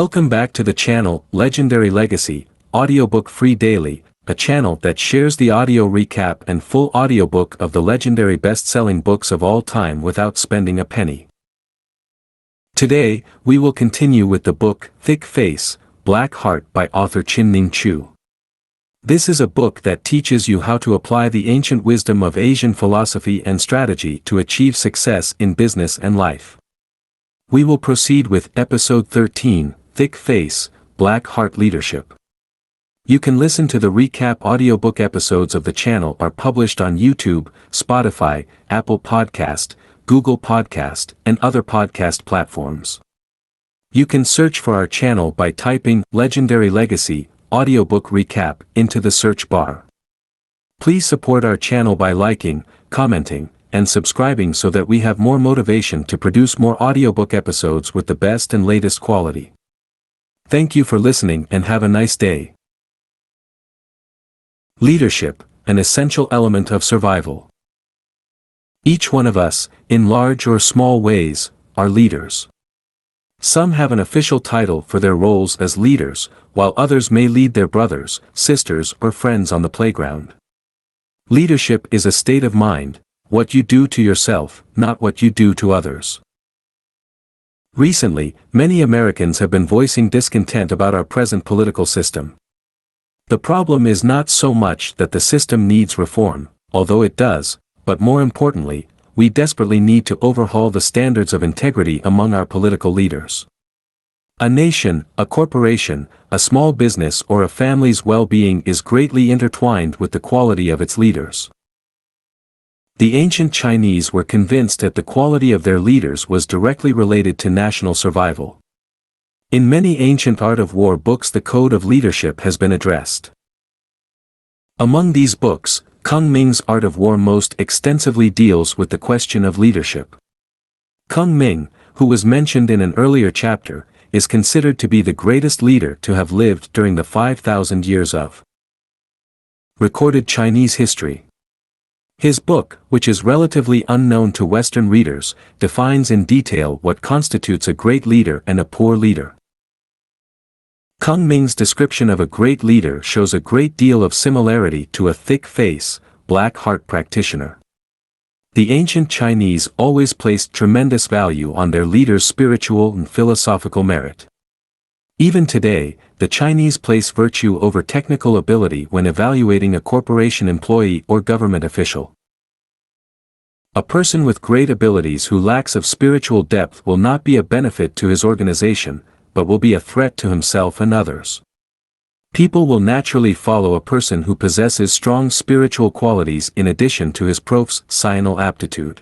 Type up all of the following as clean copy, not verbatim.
Welcome back to the channel, Legendary Legacy, Audiobook Free Daily, a channel that shares the audio recap and full audiobook of the legendary best-selling books of all time without spending a penny. Today, we will continue with the book, Thick Face, Black Heart by author Chin-Ning Chu. This is a book that teaches you how to apply the ancient wisdom of Asian philosophy and strategy to achieve success in business and life. We will proceed with Episode 13, Thick Face, Black Heart Leadership. You can listen to the recap audiobook episodes of the channel are published on YouTube, Spotify, Apple Podcast, Google Podcast, and other podcast platforms. You can search for our channel by typing Legendary Legacy, Audiobook Recap into the search bar. Please support our channel by liking, commenting, and subscribing so that we have more motivation to produce more audiobook episodes with the best and latest quality. Thank you for listening and have a nice day. Leadership, an essential element of survival. Each one of us, in large or small ways, are leaders. Some have an official title for their roles as leaders, while others may lead their brothers, sisters, or friends on the playground. Leadership is a state of mind, what you do to yourself, not what you do to others. Recently, many Americans have been voicing discontent about our present political system. The problem is not so much that the system needs reform, although it does, but more importantly, we desperately need to overhaul the standards of integrity among our political leaders. A nation, a corporation, a small business or a family's well-being is greatly intertwined with the quality of its leaders. The ancient Chinese were convinced that the quality of their leaders was directly related to national survival. In many ancient art of war books the code of leadership has been addressed. Among these books, Kung Ming's Art of War most extensively deals with the question of leadership. Kung Ming, who was mentioned in an earlier chapter, is considered to be the greatest leader to have lived during the 5,000 years of recorded Chinese history. His book, which is relatively unknown to Western readers, defines in detail what constitutes a great leader and a poor leader. Kung Ming's description of a great leader shows a great deal of similarity to a thick face, black heart practitioner. The ancient Chinese always placed tremendous value on their leaders' spiritual and philosophical merit. Even today, the Chinese place virtue over technical ability when evaluating a corporation employee or government official. A person with great abilities who lacks of spiritual depth will not be a benefit to his organization, but will be a threat to himself and others. People will naturally follow a person who possesses strong spiritual qualities in addition to his professional aptitude.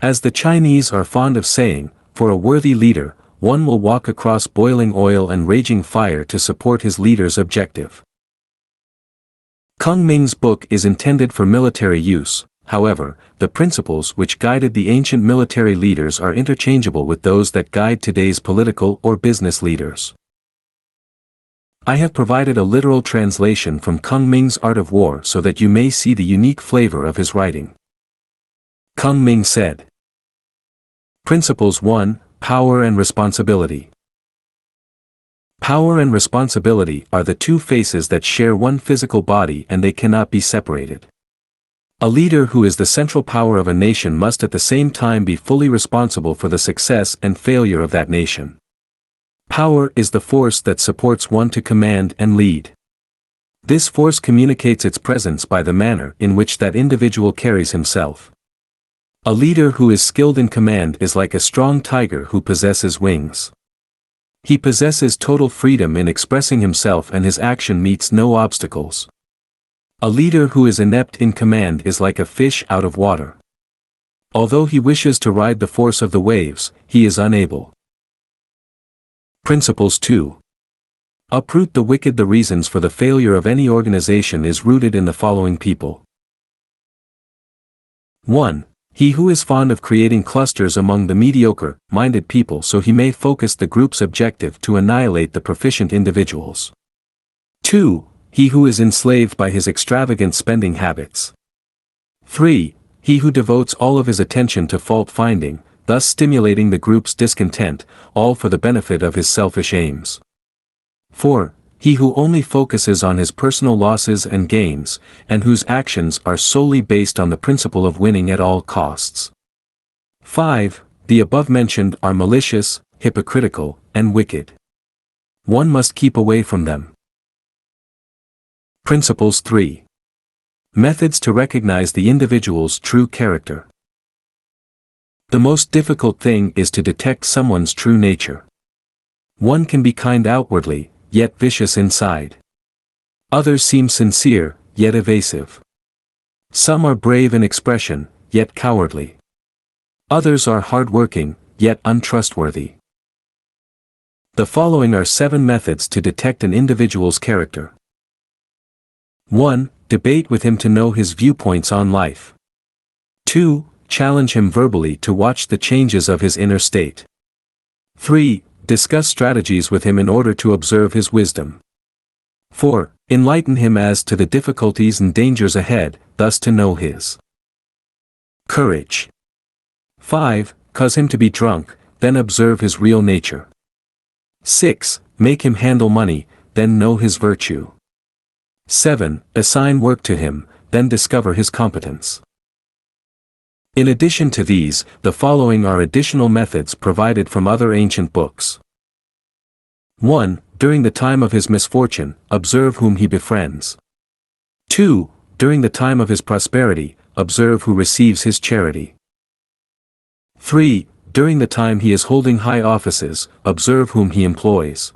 As the Chinese are fond of saying, for a worthy leader, one will walk across boiling oil and raging fire to support his leader's objective. Kung Ming's book is intended for military use, however, the principles which guided the ancient military leaders are interchangeable with those that guide today's political or business leaders. I have provided a literal translation from Kung Ming's Art of War so that you may see the unique flavor of his writing. Kung Ming said. Principles 1. Power and responsibility. Power and responsibility are the two faces that share one physical body and they cannot be separated. A leader who is the central power of a nation must at the same time be fully responsible for the success and failure of that nation. Power is the force that supports one to command and lead. This force communicates its presence by the manner in which that individual carries himself. A leader who is skilled in command is like a strong tiger who possesses wings. He possesses total freedom in expressing himself and his action meets no obstacles. A leader who is inept in command is like a fish out of water. Although he wishes to ride the force of the waves, he is unable. Principles 2. Uproot the wicked. The reasons for the failure of any organization is rooted in the following people. 1. He who is fond of creating clusters among the mediocre-minded people so he may focus the group's objective to annihilate the proficient individuals. 2. He who is enslaved by his extravagant spending habits. 3. He who devotes all of his attention to fault-finding, thus stimulating the group's discontent, all for the benefit of his selfish aims. 4. He who only focuses on his personal losses and gains, and whose actions are solely based on the principle of winning at all costs. 5. The above-mentioned are malicious, hypocritical, and wicked. One must keep away from them. Principles 3. Methods to recognize the individual's true character. The most difficult thing is to detect someone's true nature. One can be kind outwardly, yet vicious inside. Others seem sincere, yet evasive. Some are brave in expression, yet cowardly. Others are hard-working, yet untrustworthy. The following are 7 methods to detect an individual's character. 1. Debate with him to know his viewpoints on life. 2. Challenge him verbally to watch the changes of his inner state. 3. Discuss strategies with him in order to observe his wisdom. 4. Enlighten him as to the difficulties and dangers ahead, thus to know his courage. 5. Cause him to be drunk, then observe his real nature. 6. Make him handle money, then know his virtue. 7. Assign work to him, then discover his competence. In addition to these, the following are additional methods provided from other ancient books. 1. During the time of his misfortune, observe whom he befriends. 2. During the time of his prosperity, observe who receives his charity. 3. During the time he is holding high offices, observe whom he employs.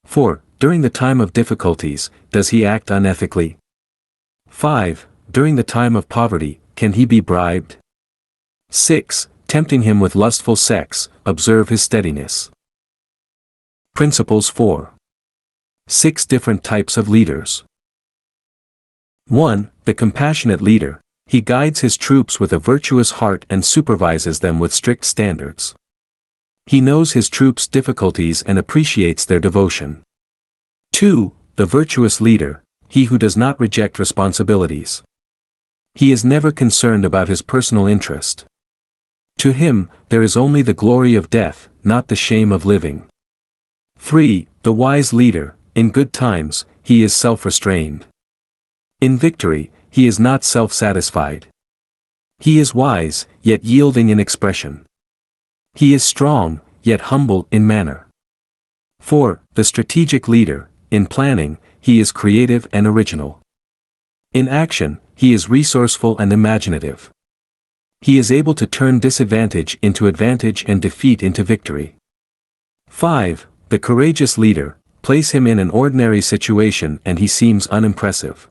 4. During the time of difficulties, does he act unethically? 5. During the time of poverty, can he be bribed? 6. Tempting him with lustful sex, observe his steadiness. Principles 4. 6 different types of leaders. 1. The compassionate leader. He guides his troops with a virtuous heart and supervises them with strict standards. He knows his troops' difficulties and appreciates their devotion. 2. The virtuous leader. He who does not reject responsibilities. He is never concerned about his personal interest. To him, there is only the glory of death, not the shame of living. 3. The wise leader. In good times, he is self-restrained. In victory, he is not self-satisfied. He is wise, yet yielding in expression. He is strong, yet humble in manner. 4. The strategic leader. In planning, he is creative and original. In action, he is resourceful and imaginative. He is able to turn disadvantage into advantage and defeat into victory. 5. The courageous leader. Place him in an ordinary situation and he seems unimpressive.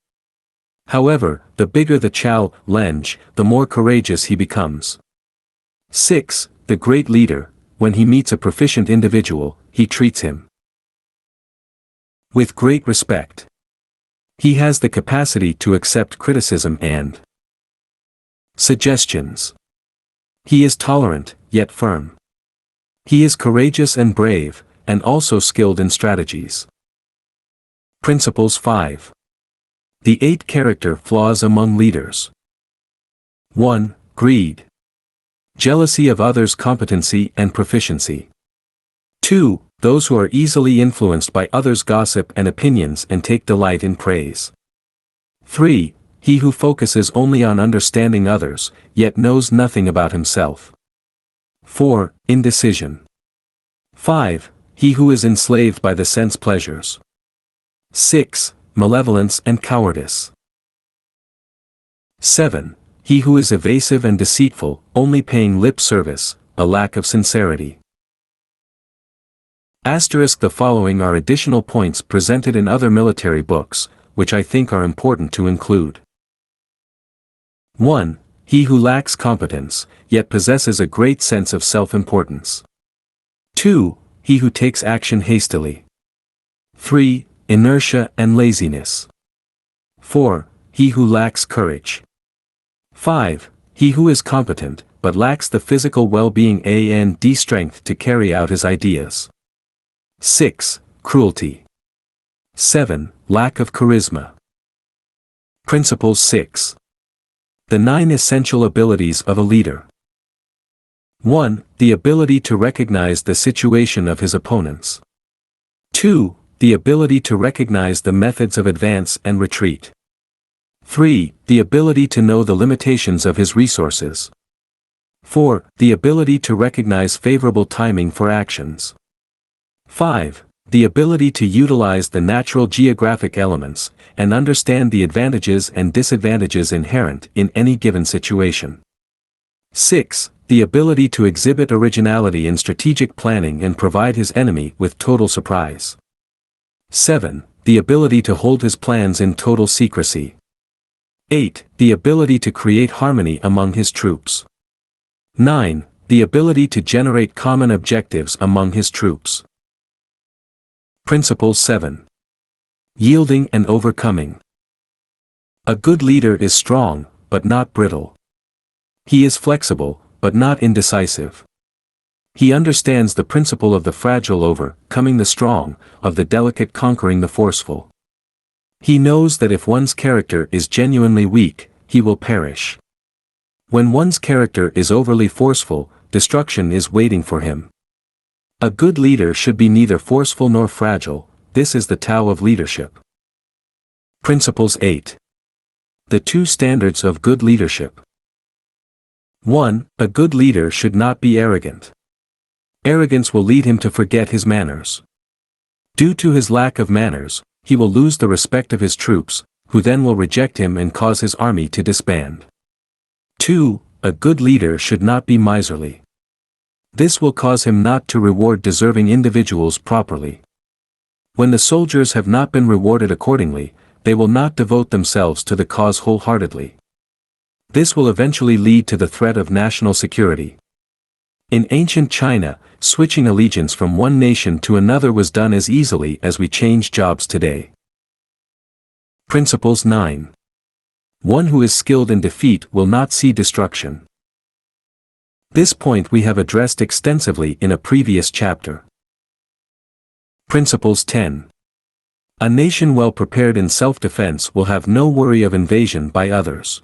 However, the bigger the challenge, the more courageous he becomes. 6. The great leader. When he meets a proficient individual, he treats him with great respect. He has the capacity to accept criticism and suggestions. He is tolerant, yet firm. He is courageous and brave, and also skilled in strategies. Principles 5. The 8 character flaws among leaders. 1. Greed. Jealousy of others' competency and proficiency. 2. Those who are easily influenced by others' gossip and opinions and take delight in praise. 3. He who focuses only on understanding others, yet knows nothing about himself. 4. Indecision. 5. He who is enslaved by the sense pleasures. 6. Malevolence and cowardice. 7. He who is evasive and deceitful, only paying lip service, a lack of sincerity. The following are additional points presented in other military books, which I think are important to include. 1. He who lacks competence, yet possesses a great sense of self-importance. 2. He who takes action hastily. 3. Inertia and laziness. 4. He who lacks courage. 5. He who is competent, but lacks the physical well-being and strength to carry out his ideas. 6. Cruelty. 7. Lack of charisma. Principle 6. The 9 essential abilities of a leader. 1. The ability to recognize the situation of his opponents. 2. The ability to recognize the methods of advance and retreat. 3. The ability to know the limitations of his resources. 4. The ability to recognize favorable timing for actions. 5. The ability to utilize the natural geographic elements, and understand the advantages and disadvantages inherent in any given situation. 6. The ability to exhibit originality in strategic planning and provide his enemy with total surprise. 7. The ability to hold his plans in total secrecy. 8. The ability to create harmony among his troops. 9. The ability to generate common objectives among his troops. Principle 7. Yielding and overcoming. A good leader is strong, but not brittle. He is flexible, but not indecisive. He understands the principle of the fragile overcoming the strong, of the delicate conquering the forceful. He knows that if one's character is genuinely weak, he will perish. When one's character is overly forceful, destruction is waiting for him. A good leader should be neither forceful nor fragile. This is the Tao of leadership. Principles 8. The two standards of good leadership. 1. A good leader should not be arrogant. Arrogance will lead him to forget his manners. Due to his lack of manners, he will lose the respect of his troops, who then will reject him and cause his army to disband. 2. A good leader should not be miserly. This will cause him not to reward deserving individuals properly. When the soldiers have not been rewarded accordingly, they will not devote themselves to the cause wholeheartedly. This will eventually lead to the threat of national security. In ancient China, switching allegiance from one nation to another was done as easily as we change jobs today. Principles 9. One who is skilled in defeat will not see destruction. This point we have addressed extensively in a previous chapter. Principles 10. A nation well prepared in self-defense will have no worry of invasion by others.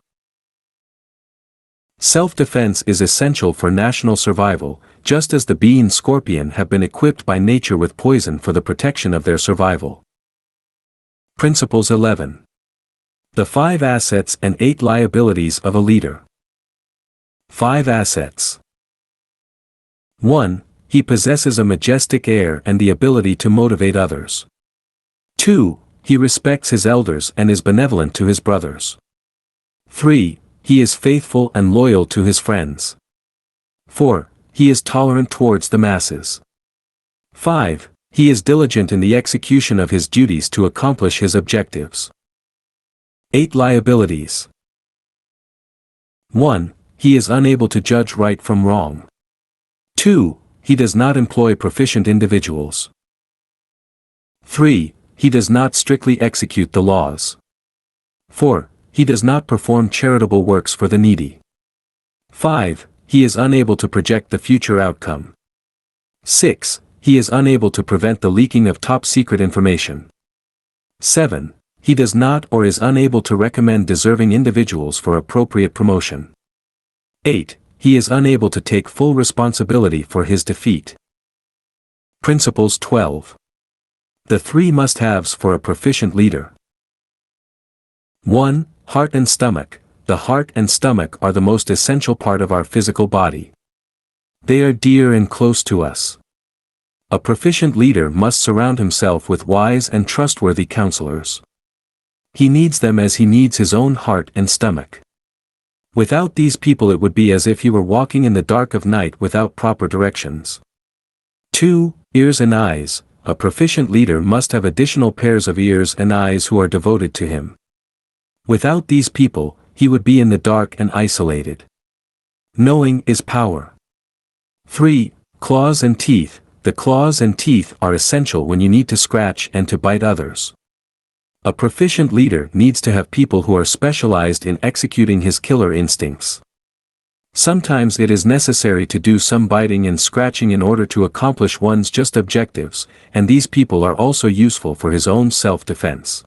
Self-defense is essential for national survival, just as the bee and scorpion have been equipped by nature with poison for the protection of their survival. Principles 11. The 5 assets and 8 liabilities of a leader. 5 assets. 1. He possesses a majestic air and the ability to motivate others. 2. He respects his elders and is benevolent to his brothers. 3. He is faithful and loyal to his friends. 4. He is tolerant towards the masses. 5. He is diligent in the execution of his duties to accomplish his objectives. 8 liabilities. 1. He is unable to judge right from wrong. 2. He does not employ proficient individuals. 3. He does not strictly execute the laws. 4. He does not perform charitable works for the needy. 5. He is unable to project the future outcome. 6. He is unable to prevent the leaking of top-secret information. 7. He does not or is unable to recommend deserving individuals for appropriate promotion. 8. He is unable to take full responsibility for his defeat. Principles 12. The 3 must-haves for a proficient leader. 1. Heart and stomach. The heart and stomach are the most essential part of our physical body. They are dear and close to us. A proficient leader must surround himself with wise and trustworthy counselors. He needs them as he needs his own heart and stomach. Without these people it would be as if he were walking in the dark of night without proper directions. 2. Ears and eyes. A proficient leader must have additional pairs of ears and eyes who are devoted to him. Without these people, he would be in the dark and isolated. Knowing is power. 3. Claws and teeth. The claws and teeth are essential when you need to scratch and to bite others. A proficient leader needs to have people who are specialized in executing his killer instincts. Sometimes it is necessary to do some biting and scratching in order to accomplish one's just objectives, and these people are also useful for his own self-defense.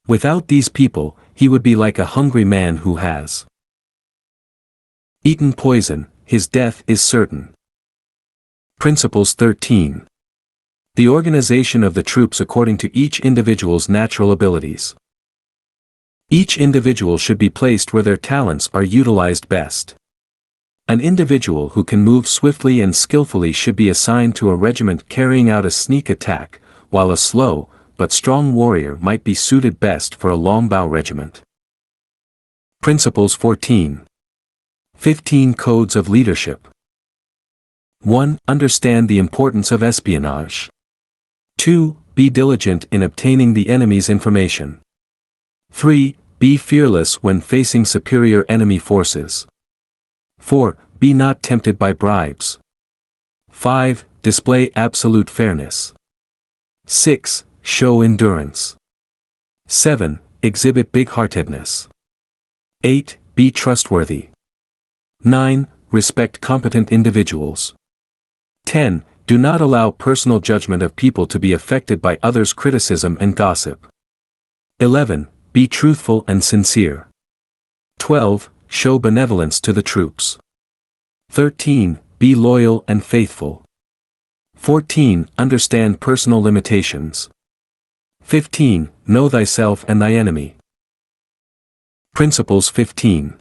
Without these people, he would be like a hungry man who has eaten poison, his death is certain. Principles 13. The organization of the troops according to each individual's natural abilities. Each individual should be placed where their talents are utilized best. An individual who can move swiftly and skillfully should be assigned to a regiment carrying out a sneak attack, while a slow, but strong warrior might be suited best for a longbow regiment. Principles 14. 15 Codes of Leadership. 1. Understand the importance of espionage. 2. Be diligent in obtaining the enemy's information. 3. Be fearless when facing superior enemy forces. 4. Be not tempted by bribes. 5. Display absolute fairness. 6. Show endurance. 7. Exhibit big-heartedness. 8. Be trustworthy. 9. Respect competent individuals. 10. Do not allow personal judgment of people to be affected by others' criticism and gossip. 11. Be truthful and sincere. 12. Show benevolence to the troops. 13. Be loyal and faithful. 14. Understand personal limitations. 15. Know thyself and thy enemy. Principles 15.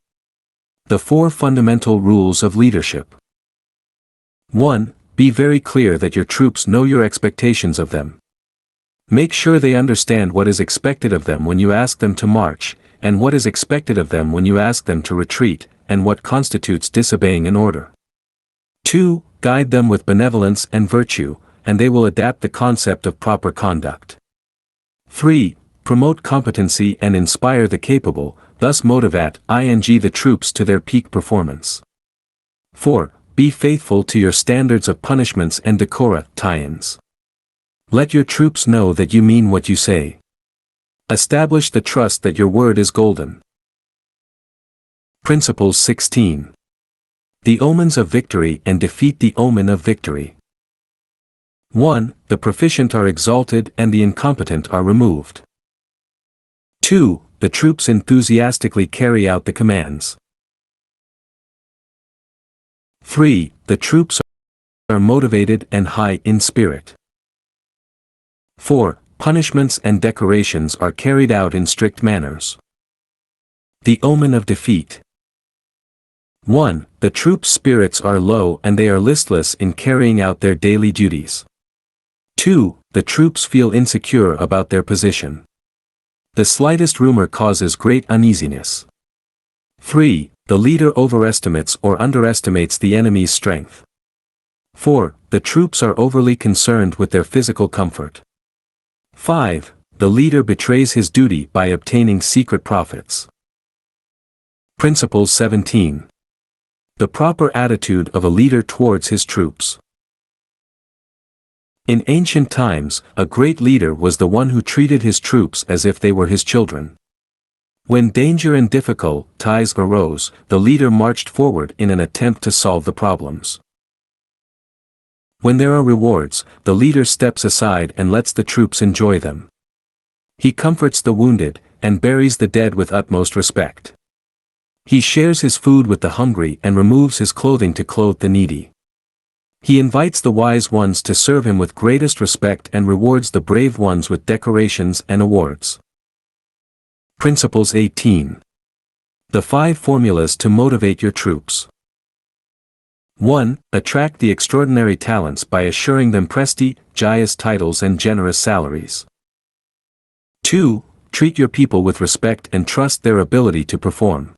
The 4 fundamental rules of leadership. 1. Be very clear that your troops know your expectations of them. Make sure they understand what is expected of them when you ask them to march, and what is expected of them when you ask them to retreat, and what constitutes disobeying an order. 2. Guide them with benevolence and virtue, and they will adapt the concept of proper conduct. 3. Promote competency and inspire the capable, thus motivate the troops to their peak performance. 4. Be faithful to your standards of punishments and decora, tie-ins. Let your troops know that you mean what you say. Establish the trust that your word is golden. Principles 16. The omens of victory and defeat the omen of victory. 1. The proficient are exalted and the incompetent are removed. 2. The troops enthusiastically carry out the commands. 3. The troops are motivated and high in spirit. 4. Punishments and decorations are carried out in strict manners. The omen of defeat. 1. The troops' spirits are low and they are listless in carrying out their daily duties. 2. The troops feel insecure about their position. The slightest rumor causes great uneasiness. 3. The leader overestimates or underestimates the enemy's strength. 4. The troops are overly concerned with their physical comfort. 5. The leader betrays his duty by obtaining secret profits. Principles 17. The proper attitude of a leader towards his troops. In ancient times, a great leader was the one who treated his troops as if they were his children. When danger and difficulties arose, the leader marched forward in an attempt to solve the problems. When there are rewards, the leader steps aside and lets the troops enjoy them. He comforts the wounded, and buries the dead with utmost respect. He shares his food with the hungry and removes his clothing to clothe the needy. He invites the wise ones to serve him with greatest respect and rewards the brave ones with decorations and awards. Principles 18. The 5 formulas to motivate your troops. 1. Attract the extraordinary talents by assuring them prestigious titles and generous salaries. 2. Treat your people with respect and trust their ability to perform.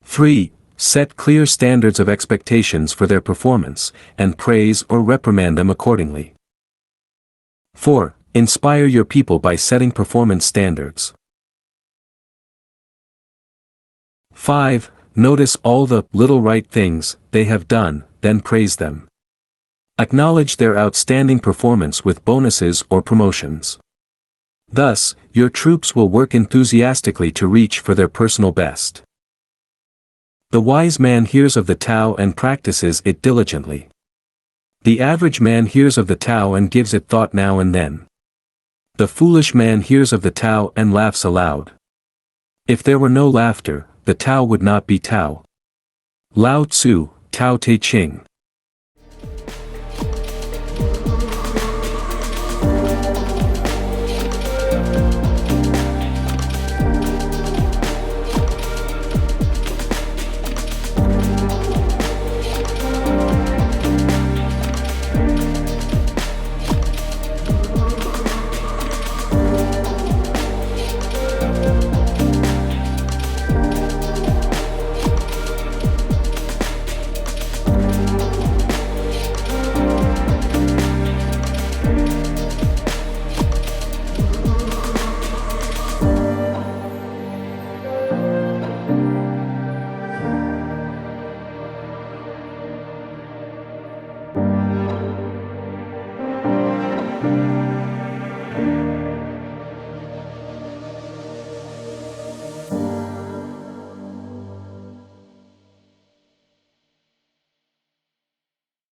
3. Set clear standards of expectations for their performance, and praise or reprimand them accordingly. 4. Inspire your people by setting performance standards. 5. Notice all the little right things they have done, then praise them. Acknowledge their outstanding performance with bonuses or promotions. Thus, your troops will work enthusiastically to reach for their personal best. The wise man hears of the Tao and practices it diligently. The average man hears of the Tao and gives it thought now and then. The foolish man hears of the Tao and laughs aloud. If there were no laughter, the Tao would not be Tao. Lao Tzu, Tao Te Ching.